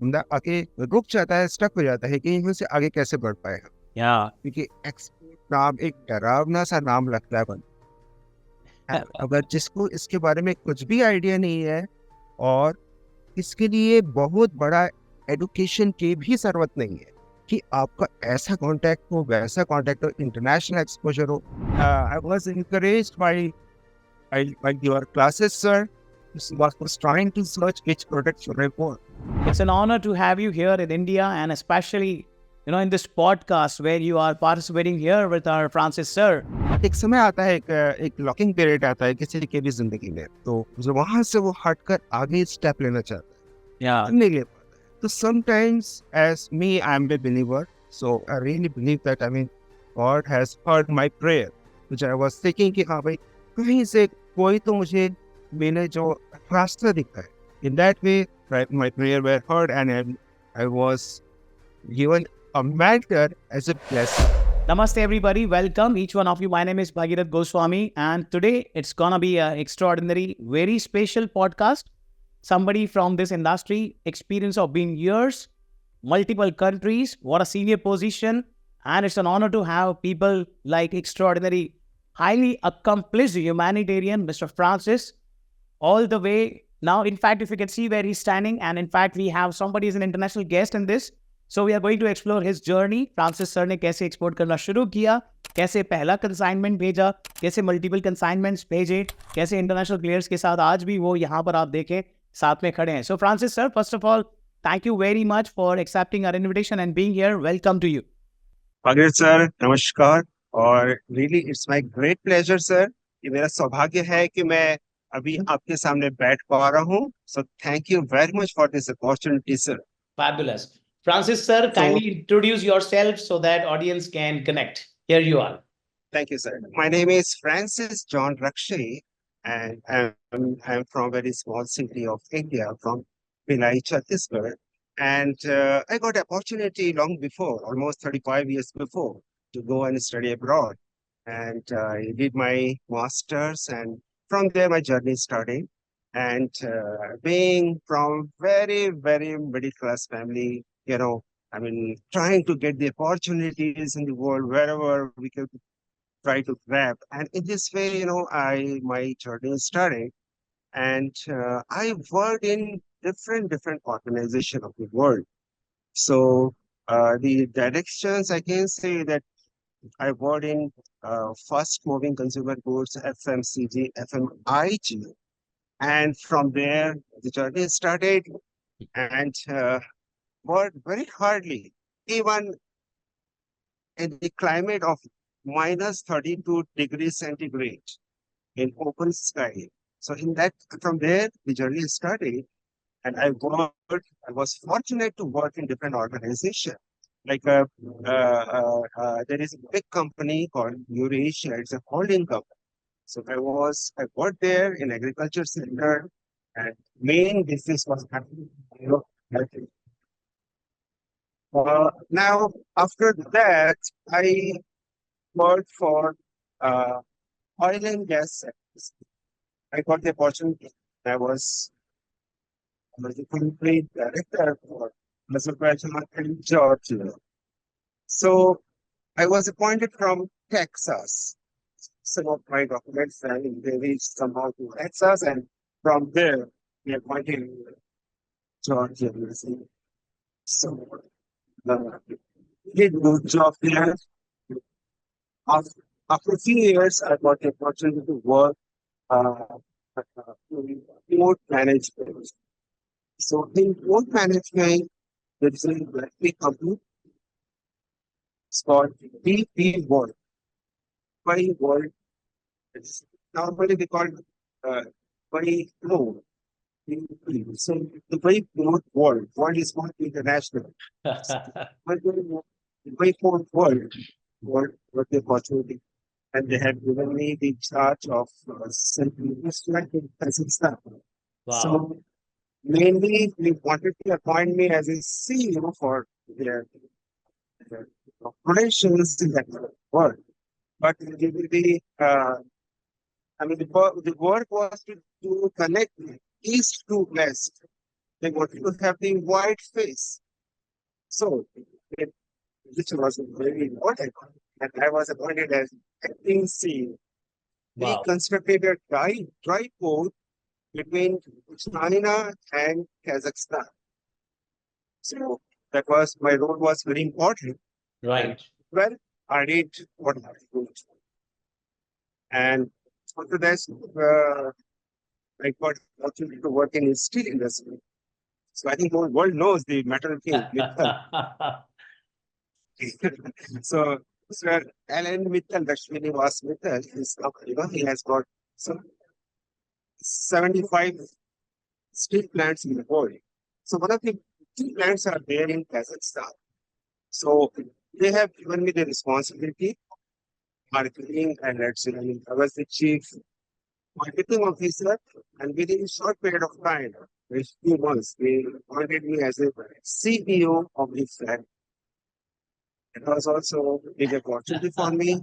बंदा आगे रुक जाता है, स्टक हो जाता है कि यहाँ से आगे कैसे बढ़ पाएगा। Yeah. क्योंकि एक्सपोर्ट नाम एक डरावना सा नाम लगता है अगर जिसको इसके बारे में कुछ भी आइडिया नहीं है, और इसके लिए बहुत बड़ा एडुकेशन की भी जरूरत नहीं है कि आपका ऐसा कांटेक्ट हो, वैसा कांटेक्ट हो, इंटरनेशनल एक्सपोजर हो। I was encouraged by your classes, sir. Was trying to search which product should I go. It's an honor to have you here in India, and especially, in this podcast where you are participating here with our Francis sir. एक समय आता है, एक locking period आता है किसी की भी जिंदगी में, तो जो वहां से वो हटकर आगे स्टेप लेना चाहता Yeah. है, नहीं ले पाता है। तो sometimes as me, I am a believer, so I really believe that, I mean, God has heard my prayer, which I was thinking कि हाँ भाई, कहीं से कोई तो मुझे मैंने जो रास्ता दिखा है। In that way, right, my prayer were heard, and I was given a mentor as a blessing. Namaste, everybody. Welcome, each one of you. My name is Bhagirath Goswami, and today it's gonna be an extraordinary, very special podcast. Somebody from this industry, experience of being years, multiple countries, what a senior position, and it's an honor to have people like extraordinary, highly accomplished humanitarian Mr. Francis, all the way now. In fact, if you can see where he's standing, and in fact, we have somebody as an international guest in this. So we are going to explore his journey. Francis sir ने कैसे export करना शुरू किया, कैसे पहला consignment भेजा, कैसे multiple consignments भेजे, कैसे इंटरनेशनल प्लेयर्स के साथ आज भी वो यहाँ पर आप देखें साथ में खड़े हैं. So Francis sir, first of all, thank you very much for accepting our invitation and being here. Welcome to you. Bhagirath sir, नमस्कार। और really it's my great pleasure sir, ये मेरा सौभाग्य है कि मैं अभी आपके सामने बैठ पा रहा हूँ। So thank you very much for this opportunity sir. Fabulous. Francis sir, So kindly introduce yourself so that audience can connect. Here you are. thank you sir. My name is Francis John Rakshay, and I'm from a very small city of India, from Bhilai, Chhattisgarh. And I got opportunity long before, almost 35 years before, to go and study abroad. And I did my master's, and from there my journey started. And being from very middle class family, I mean, trying to get the opportunities in the world wherever we could try to grab. And in this way, my journey started, and I worked in different organizations of the world. So the directions, I can say that I worked in fast moving consumer goods, FMCG, FMIG, and from there the journey started, and worked very hardly, even in the climate of minus 32 degrees centigrade in open sky. So in that, from there, the journey started, and I was fortunate to work in different organizations. Like there is a big company called Eurasia. It's a holding company. So I worked there in agriculture center, and main business was happening. Now after that, I worked for uh, oil and gas sectors. I got the opportunity. I was the complete director for Azerbaijan and Georgia. So I was appointed from Texas. Some of my documents, and they reached somehow to Texas, and from there we appointed Georgia. So did good job there. After, after a few years, I got the opportunity to work uh, in port management. So in port management, there is a big company. It's called BP World. By World, it's normally they call uh, by Flow. So the by Flow World. World is not international. But the by Flow World, what the opportunity. And they have given me the charge of simply instructing staff. Wow. So mainly, they wanted to appoint me as a CEO for their operations in that world. But I mean, the work was to connect east to west. They wanted to have the white face. So, it, which was very important. And I was appointed as acting scene. We Wow. constructed a dry port between China and Kazakhstan. So that was my role was very important. And Right. well, I did what I could. And after that, I got opportunity to work in the steel industry. So I think the whole world knows the metal king, Mittal. So Sir Alan Mittal, Lakshmi was Mittal, he has got some 75 steel plants in the world. So one of the two plants are there in Kazakhstan. So they have given me the responsibility, marketing and let's say, I was the chief marketing officer, and within a short period of time, a few months, they appointed me as a CEO of the flat. It was also a big opportunity for me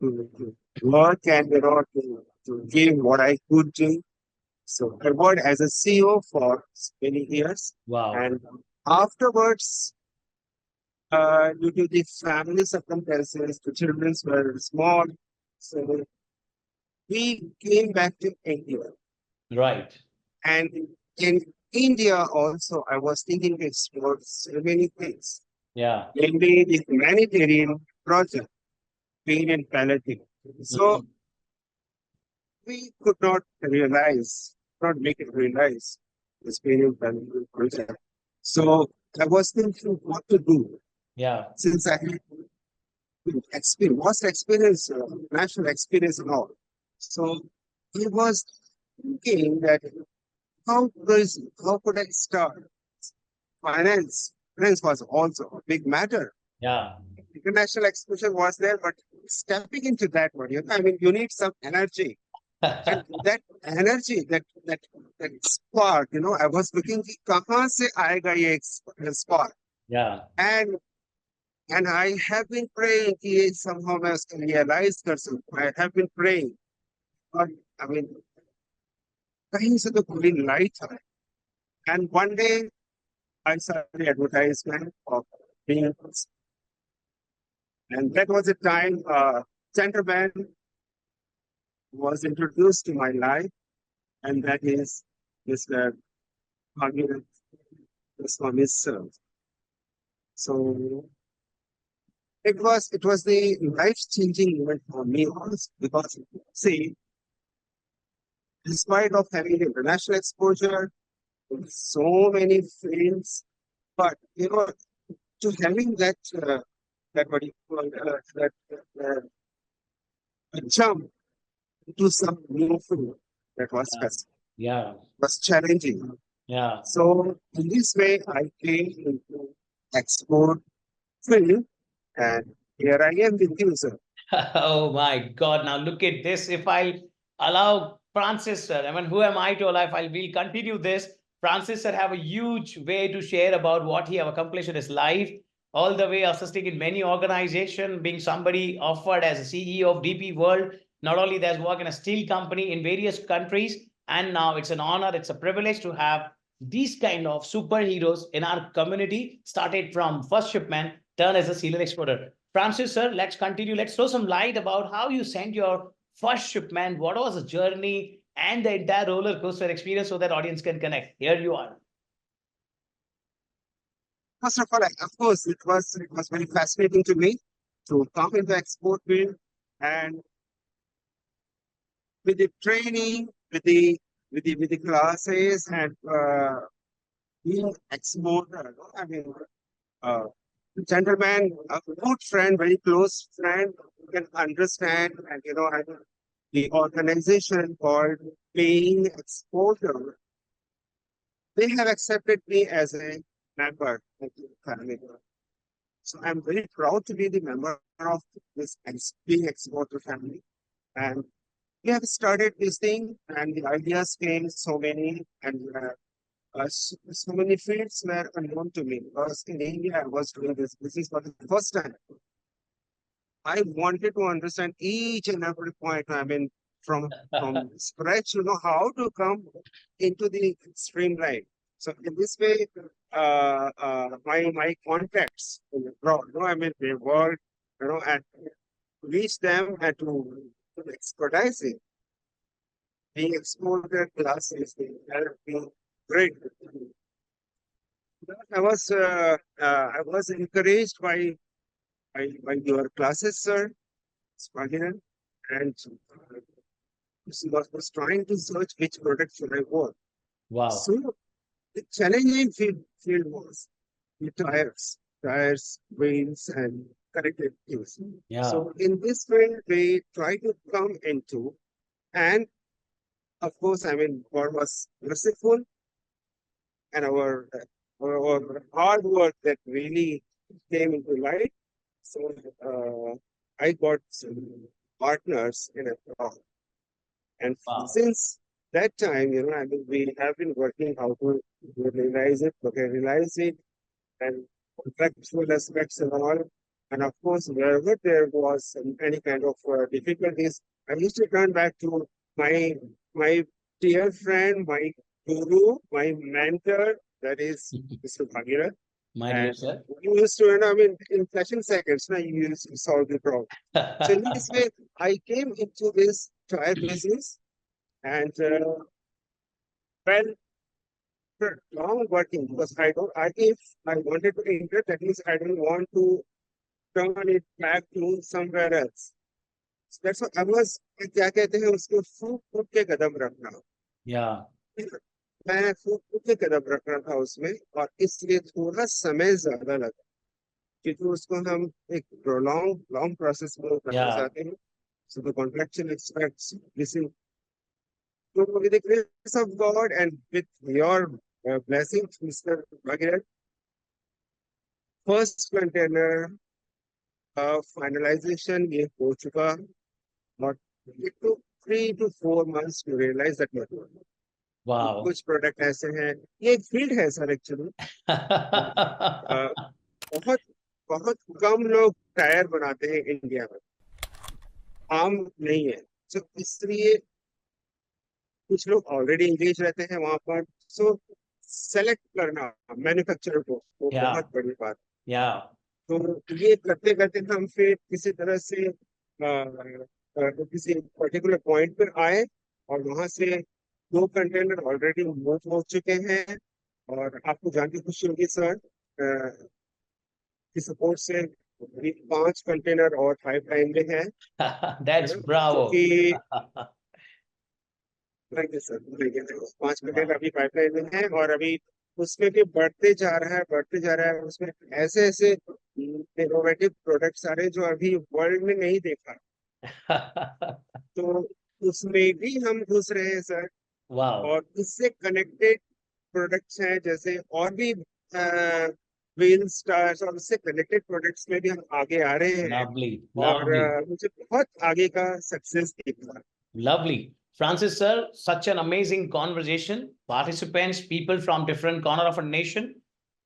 to work and to give what I could do. So I worked as a CEO for many years, Wow. and afterwards, due to the family circumstances, the children were small, so we came back to India. Right. And in India also, I was thinking to explore so many things, Yeah. mainly the humanitarian project, pain and palliative. So Mhm. we could not make it realize this pain and palliative project. So I was thinking what to do Yeah. since I had experience, vast experience, national experience and all. So I was thinking that how could I start? Finance was also a big matter. Yeah. International exposure was there, but stepping into that one, I mean, you need some energy, and that energy, that spark, I was looking कि कहाँ से आएगा ये spark, Yeah. and I have been praying कि ये somehow मैं उसको realize कर सकूं. I have been praying, but I mean, कहीं से तो कोई light है. And one day I saw the advertisement of being, and that was a time gentleman was introduced to my life, and that is Mr. Bhagirath Goswami sir. So it was the life changing event for me also because see, in spite of having international exposure, so many fields, but to having that what you call that jump to some new field that was Yeah. Yeah. was challenging. Yeah. So in this way, I came into export field, and here I am with you, sir. Oh my God. Now look at this. If I'll allow Francis, sir, I mean, who am I to allow? If I will continue this, Francis, sir, have a huge way to share about what he have accomplished in his life, all the way assisting in many organizations, being somebody offered as a CEO of DP World. Not only there's work in a steel company in various countries, and now it's an honor, it's a privilege to have these kind of superheroes in our community, started from first shipment, turned as a serial exporter. Francis, sir, let's continue. Let's throw some light about how you sent your first shipment. What was the journey and the entire roller coaster experience so that audience can connect? Here you are. First of all, of course, it was very fascinating to me to come into export field, and with the training, with the classes, and being exporter. I mean, uh, gentleman, a good friend, very close friend, who can understand, and and the organization called Paying Exporter, they have accepted me as a member of the family. So I'm very proud to be the member of this Paying Exporter family. And we have started this thing, and the ideas came so many, and so many fields were unknown to me because in India I was doing this business for the first time. I wanted to understand each and every point. I mean, from scratch, how to come into the streamline. So in this way, my contacts abroad, I mean, they were, and reach them and to expertise it, being exported classes, they have been great. I was encouraged by your classes, sir, Bhagirath, and was trying to search which product should I work. Wow. So the challenging field was the tires, wheels, and connected things. Yeah. So in this field, we try to come into, and of course, I mean, God was merciful, and our hard work that really came into light. So I got some partners in a. And Wow. since that time, I mean, we have been working how to realize it, and contractual aspects and all. And of course, wherever there was any kind of difficulties, I used to turn back to my my dear friend, my guru, my mentor, that is Mr. Bhagirath. My dear And sir. you used to, I mean, in flashing seconds, now you used to solve the problem. So in this way, I came into this tire business, and well, for long working, because if I wanted to enter, that means I don't want to turn it back to somewhere else. So that's what I was, क्या कहते हैं उसको, फूक फूक के कदम रखना. Yeah. मैं फूक फूक के कदम रख रहा था उसमें, और इसलिए थोड़ा समय ज्यादा लगा, क्योंकि उसको हम एक लॉन्ग प्रोसेस में करना Yeah. चाहते हैं. So the contraction expects this is, so with the grace of God and with your blessings, Mr. Bhagirath, first container finalization ये हो चुका, और it took 3 to 4 months to realize that network. Wow. कुछ product ऐसे हैं, ये एक field है सर एक्चुअली. बहुत बहुत कम लोग टायर बनाते हैं इंडिया में, आम नहीं है. तो इसलिए कुछ लोग ऑलरेडी इंगेज रहते हैं वहां पर. सो सेलेक्ट करना मैन्युफैक्चरर को वो Yeah. बहुत बड़ी बात. Yeah. तो ये करते करते हम फिर किसी तरह से किसी पर्टिकुलर पॉइंट पर आए, और वहां से 2 कंटेनर ऑलरेडी मूव हो चुके हैं. और आपको जान के खुशी होगी सर, की सपोर्ट से अभी 5 कंटेनर और पाइपलाइन में है That's ना, bravo. क्योंकि सर 5 कंटेनर अभी पाइपलाइन में है, और अभी उसमें भी बढ़ते जा रहा है. उसमें ऐसे ऐसे इनोवेटिव प्रोडक्ट्स आ रहे हैं जो अभी वर्ल्ड में नहीं देखा. तो उसमें भी हम घुस रहे हैं सर. Wow. और इससे कनेक्टेड प्रोडक्ट्स हैं, जैसे और भी व्हील स्टार्स, और उससे कनेक्टेड प्रोडक्ट्स में भी हम आगे आ रहे हैं. Lovely. और Lovely. मुझे बहुत आगे का सक्सेस दिख रहा है. Lovely. Francis sir, such an amazing conversation. Participants, people from different corner of a nation,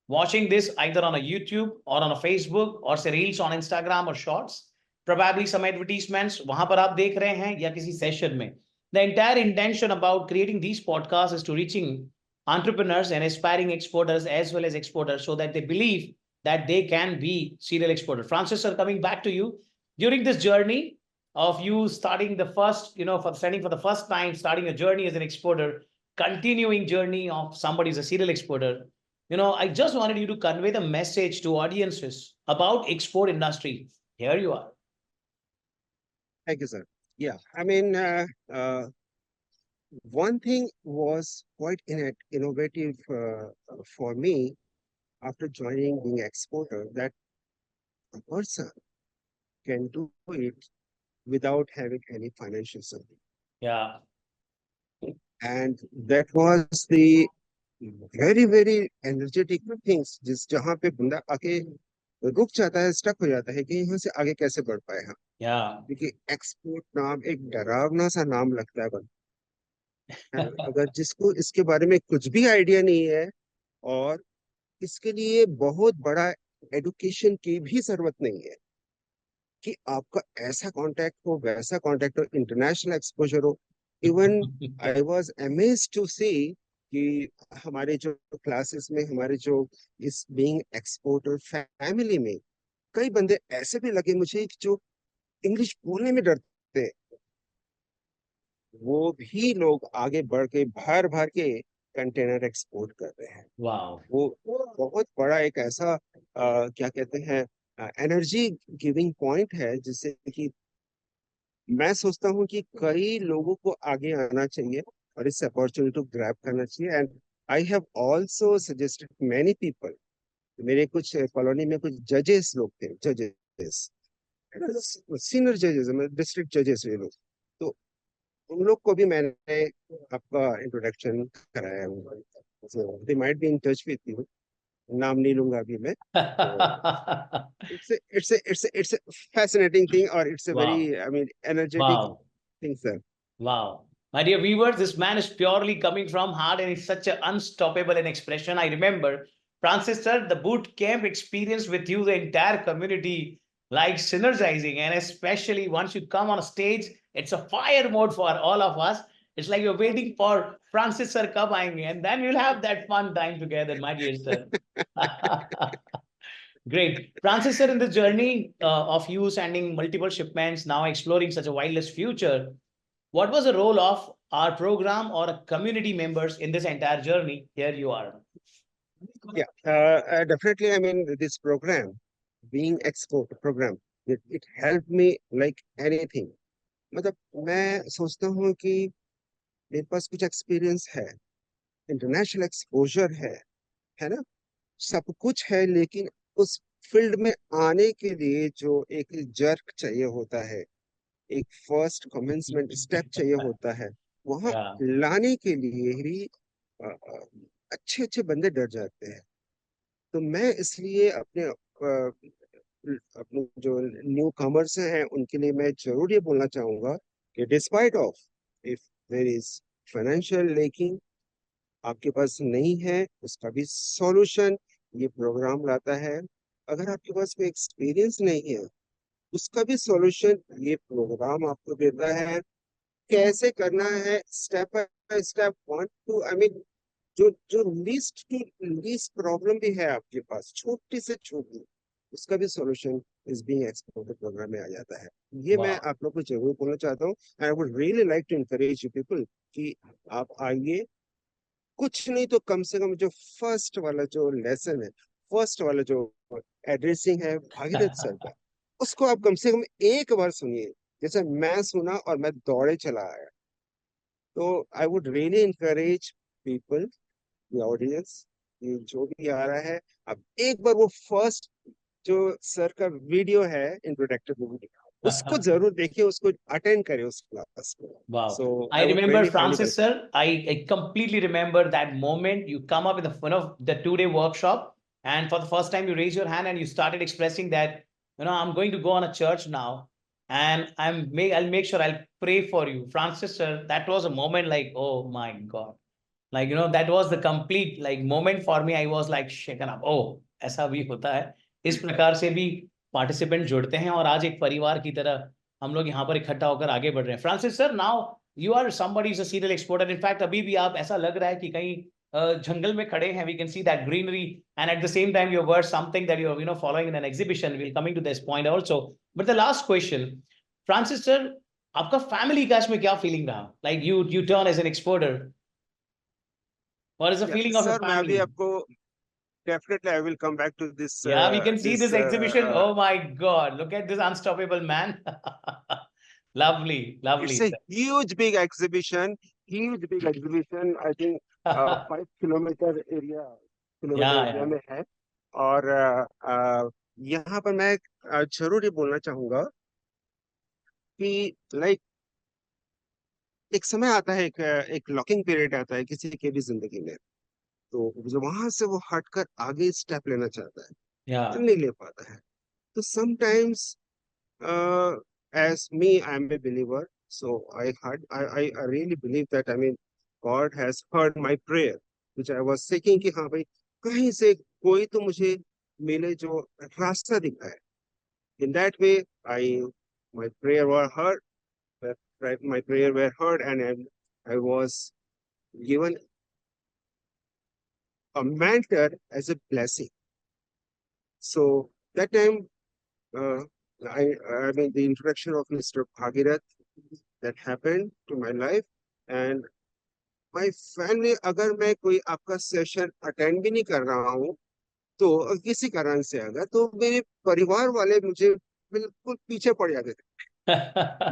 watching this either on a YouTube or on a Facebook or say reels on Instagram or shorts. Probably some advertisements वहां पर आप देख रहे हैं या किसी session में. The entire intention about creating these podcasts is to reaching entrepreneurs and aspiring exporters as well as exporters so that they believe that they can be serial exporter. Francis sir, coming back to you, during this journey of you starting the first, for standing for the first time, starting a journey as an exporter, continuing journey of somebody who's a serial exporter, I just wanted you to convey the message to audiences about export industry. Here you are. Thank you, sir. Yeah, I mean, one thing was quite innovative for me after joining being exporter, that a person can do it without having any financial support. Yeah. And that was the very energetic things, जिस जहाँ पे बंदा आके रुक जाता है, stuck हो जाता है कि यहाँ से आगे कैसे बढ़ पाए हम. Yeah. क्योंकि एक्सपोर्ट नाम एक डरावना सा नाम लगता है अगर जिसको इसके बारे में कुछ भी आइडिया नहीं है, और इसके लिए बहुत बड़ा एडुकेशन की भी जरूरत नहीं है, कि आपका ऐसा कांटेक्ट हो, वैसा कांटेक्ट हो, इंटरनेशनल एक्सपोजर हो. Even I was amazed to see कि हमारे जो क्लासेस में, हमारे जो इस बीइंग एक्सपोर्टर फैमिली में कई बंदे ऐसे भी लगे मुझे जो इंग्लिश बोलने में डरते हैं। वो भी लोग आगे बढ़ के भर भर के कंटेनर एक्सपोर्ट कर रहे हैं। वाह। वो बहुत बड़ा एक ऐसा क्या कहते हैं, एनर्जी गिविंग पॉइंट है, जिससे कि मैं सोचता हूँ कि कई लोगों को आगे आना चाहिए और इस अपॉर्चुनिटी को ग्रैब करना चाहिए। And I have also suggested many people. मेरे कुछ कॉलोनी में कुछ जजेस लोग थे, जजेस, सीनियर जजेस, डिस्ट्रिक्ट जजेस, ये लोग। तो उन लोग को भी मैंने आपका इंट्रोडक्शन कराया हुआ है। They might be in touch with you. नाम नहीं लूंगा अभी मैं। तो it's a fascinating thing, or it's a very, Wow. I mean, energetic Wow. thing, sir. Wow. My dear viewers, this man is purely coming from heart and is such an unstoppable in expression. I remember, Francis sir, the boot camp experience with you, the entire community, like synergizing. And especially once you come on a stage, it's a fire mode for all of us. It's like you're waiting for Francis sir come and then we'll have that fun time together, my dear sir. Great. Francis sir, in the journey of you sending multiple shipments, now exploring such a wildest future, what was the role of our program or community members in this entire journey? Here you are. Yeah, definitely. I mean, this program, being export program, it helped me like anything. मतलब मैं सोचता हूँ कि मेरे पास कुछ experience है, international exposure है ना, सब कुछ है, लेकिन उस फील्ड में आने के लिए जो एक जर्क चाहिए होता है, एक फर्स्ट कमेंसमेंट स्टेप चाहिए होता है, वहां Yeah. लाने के लिए भी अच्छे अच्छे बंदे डर जाते हैं। तो मैं इसलिए अपने जो न्यू कमर्स हैं उनके लिए मैं जरूर ये बोलना चाहूंगा कि despite of if there is financial lacking, आपके पास नहीं है, उसका भी सॉल्यूशन ये प्रोग्राम लाता है। अगर आपके पास कोई एक्सपीरियंस नहीं है, उसका भी सॉल्यूशन ये प्रोग्राम आपको देता है। कैसे करना है, step by step, one two, I mean, जो जो लीस्ट टू लीस्ट प्रॉब्लम भी है आपके पास, छोटी से छोटी, उसका भी सॉल्यूशन इस बीइंग एक्सपोर्टेड प्रोग्राम में आ जाता है। ये मैं Wow. आप लोग को जरूर बोलना चाहता हूँ। I would really like to encourage you people कि आप आइए। कुछ नहीं तो कम से कम जो फर्स्ट वाला जो लेसन है, फर्स्ट वाला जो एड्रेसिंग है भागीरथ सर का, उसको आप कम से कम एक बार सुनिए, जैसे मैं सुना और मैं दौड़े चला आया। तो आई would really encourage people, the audience, ये जो भी आ रहा है, अब एक बार वो फर्स्ट जो सर का वीडियो है, इंट्रोडक्टरी वीडियो, उसको जरूर देखिए, उसको अटेंड करें उस क्लास को। Wow. So I I would remember really highly Francis welcome. sir. I completely remember that moment. You come up in the front of the 2 day workshop, and for the first time you raise your hand and you started expressing that, I'm going to go on a church now, and I'll make sure I'll pray for you. Francis sir, that was a moment like, oh my God. Like, that was the complete like moment for me. I was like shaken up. Oh, ऐसा भी होता है। इस प्रकार से भी participant जुड़ते हैं और आज एक परिवार की तरह हम लोग यहाँ पर इकट्ठा होकर आगे बढ़ रहे हैं। Francis sir, now you are somebody is a serial exporter. In fact अभी भी आप ऐसा लग रहा है कि कहीं जंगल में खड़े हैं। We can see that greenery and at the same time your word something that you following in an exhibition. Will coming to this point also, but the last question, Francis sir, आपका family का इसमें क्या feeling रहा? Like you turn as an exporter, what is the या feeling of your sir, मैं अभी family? आपको definitely I will come back to this Yeah, we can see this this exhibition. Oh my God, look at this unstoppable man. Lovely, it's lovely, A sir. Huge big exhibition, huge big exhibition, I think 5 kilometre area, kilometre Yeah, area yeah. में है। और यहाँ पर मैं जरूर ये बोलना चाहूंगा कि लाइक एक समय आता है, एक लॉकिंग पीरियड आता है किसी की भी जिंदगी में। तो जो वहां से वो हटकर आगे स्टेप लेना चाहता Yeah. है, नहीं ले पाता है। तो sometimes, as me, I am a believer, so I really believe that, I mean, God has heard my prayer, which I was seeking कि हाँ भाई, कहीं से कोई तो मुझे मिले जो रास्ता दिखाए। In that way, my prayer were heard, right, my prayer were heard, and I was given a mentor as a blessing. So that time, uh, I mean, the introduction of Mr. Bhagirath that happened to my life, and my family, अगर मैं कोई आपका session attend भी नहीं कर रहा हूँ तो किसी कारण से अगर तो मेरे परिवार वाले मुझे बिल्कुल पीछे पड़ जाते थे.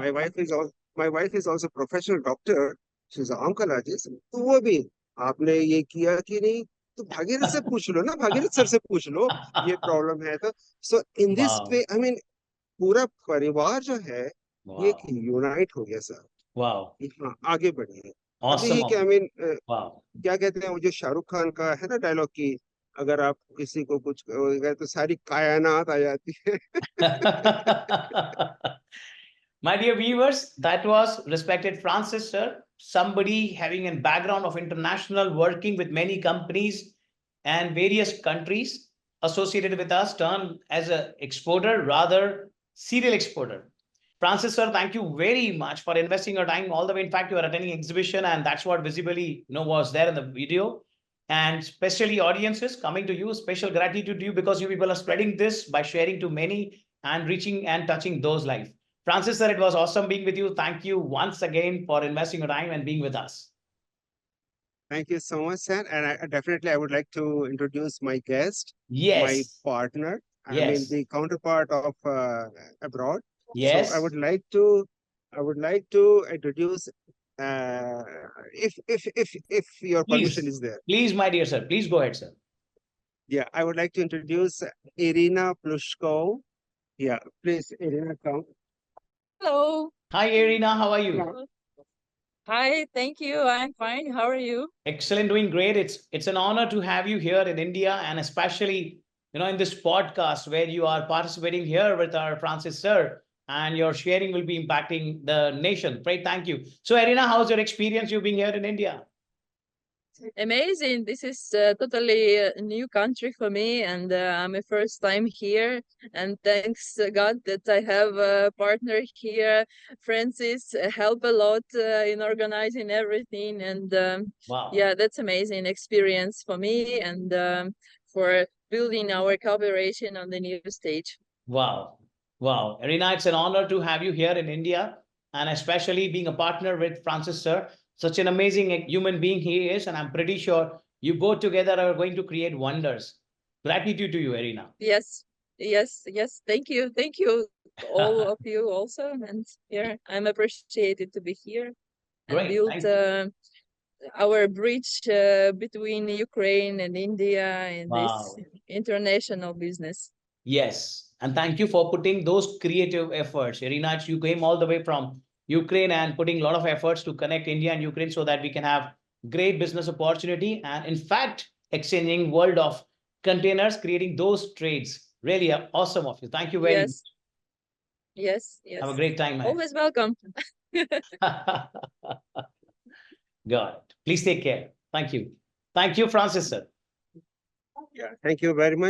My wife is also my wife is also professional doctor. She's an oncologist. तो वो भी आपने ये किया कि नहीं तो भागीरथ से पूछ लो ना, भागीरथ सर से पूछ लो, ये प्रॉब्लम है तो. So in this Wow. Way I mean पूरा परिवार जो है ये एक Wow. यूनाइट हो गया सर. Wow. हाँ आगे बढ़िए. अभी Awesome. ये क्या आई मीन Wow. क्या कहते हैं वो जो शाहरुख खान का है ना डायलॉग की, अगर आप किसी को कुछ कहोगे तो सारी कायनात आ जाती है. My dear viewers, that was respected Francis, sir, somebody having a background of international working with many companies and various countries associated with us, turned as an exporter, rather serial exporter. Francis, sir, thank you very much for investing your time all the way. In fact, you are attending exhibition, and that's what visibly was there in the video. And especially audiences coming to you, special gratitude to you because you people are spreading this by sharing to many and reaching and touching those lives. Francis, sir, it was awesome being with you. Thank you once again for investing your time and being with us. Thank you so much, sir. And definitely, I would like to introduce my guest, my Yes. partner. I mean, Yes. the counterpart of abroad. So Yes. I would like to introduce, uh, if your permission Please. is there. Please, my dear sir. Please go ahead, sir. Yeah, I would like to introduce Irina Plushkov. Yeah, please, Irina, come. Hello. Hi, Irina. How are you? Yeah. Hi, thank you. I'm fine. How are you? Excellent, doing great. It's an honor to have you here in India, and especially in this podcast where you are participating here with our Francis sir, and your sharing will be impacting the nation. Great, thank you. So, Irina, how's your experience you being here in India? Amazing. This is totally a new country for me, and I'm a first time here. And thanks God that I have a partner here. Francis help a lot in organizing everything, and Wow. yeah, that's amazing experience for me and for building our cooperation on the new stage. Wow. Wow. Irina, it's an honor to have you here in India, and especially being a partner with Francis sir. Such an amazing human being he is, and I'm pretty sure you both together are going to create wonders. Gratitude to you, Irina. Yes, yes. Thank you, all of you also. And yeah, I'm appreciated to be here and Great. build Thank you. our bridge between Ukraine and India in this Wow. international business. Yes. And thank you for putting those creative efforts. Irina, you came all the way from Ukraine and putting a lot of efforts to connect India and Ukraine so that we can have great business opportunity and in fact exchanging world of containers, creating those trades. Really awesome of you. Thank you very much. Yes, yes, Have a yes. great time ahead. Always welcome. Got it. Please take care. Thank you. Thank you, Francis, sir. Yeah, thank you very much